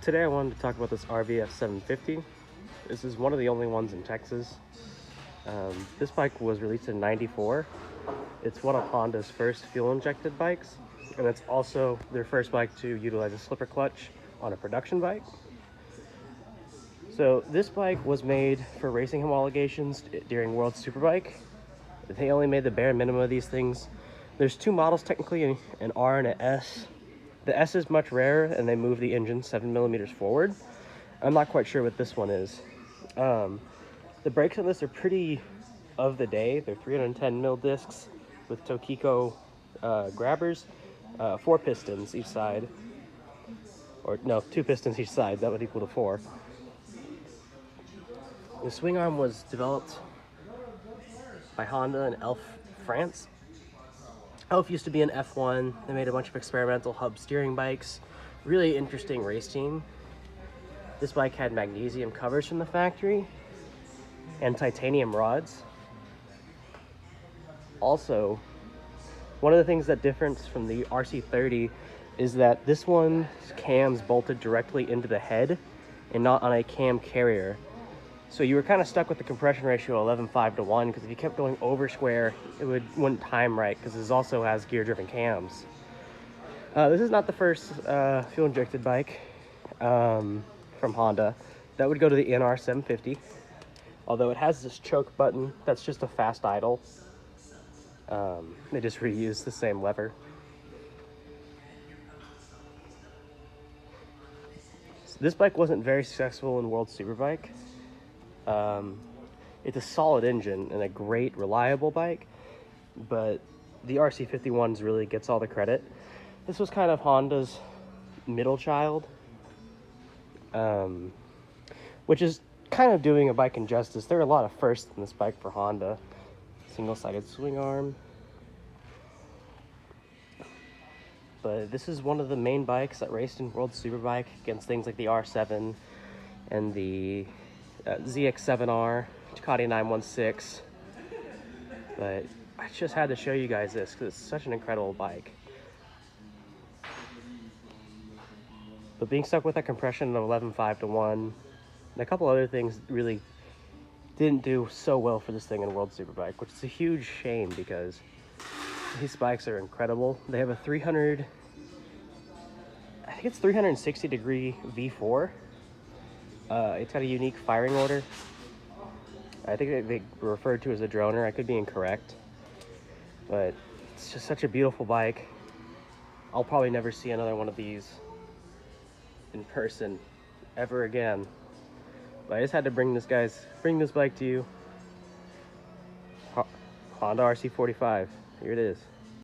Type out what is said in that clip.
Today I wanted to talk about this RVF750. This is one of the only ones in Texas. This bike was released in '94. It's one of Honda's first fuel-injected bikes, and it's also their first bike to utilize a slipper clutch on a production bike. So this bike was made for racing homologations during World Superbike. They only made the bare minimum of these things. There's two models technically, an R and an S. The S is much rarer, and they move the engine 7 millimeters forward. I'm not quite sure what this one is. The brakes on this are pretty of the day. They're 310 mil discs with Tokiko grabbers, 4 pistons each side. Or no, 2 pistons each side, that would equal to 4. The swing arm was developed by Honda in Elf, France. Elf used to be an F1. They made a bunch of experimental hub steering bikes. Really interesting race team. This bike had magnesium covers from the factory and titanium rods. Also, one of the things that differs from the RC30 is that this one's cams bolted directly into the head and not on a cam carrier. So you were kind of stuck with the compression ratio 11.5 to 1, because if you kept going over square, it wouldn't time right, because this also has gear-driven cams. This is not the first fuel-injected bike from Honda. That would go to the NR750, although it has this choke button that's just a fast idle. They just reuse the same lever. So this bike wasn't very successful in World Superbike. It's a solid engine and a great, reliable bike, but the RC51s really gets all the credit. This was kind of Honda's middle child, which is kind of doing a bike injustice. There are a lot of firsts in this bike for Honda. Single-sided swing arm. But this is one of the main bikes that raced in World Superbike against things like the R7 and the ZX7R, Ducati 916. But I just had to show you guys this because it's such an incredible bike. But being stuck with that compression of 11.5 to 1 and a couple other things really didn't do so well for this thing in World Superbike, which is a huge shame because these bikes are incredible. They have a 360 degree V4. It's got a unique firing order. I think they referred to as a droner. I could be incorrect, but it's just such a beautiful bike. I'll probably never see another one of these in person ever again. But I just had to bring this bike to you. Honda RC45. Here it is.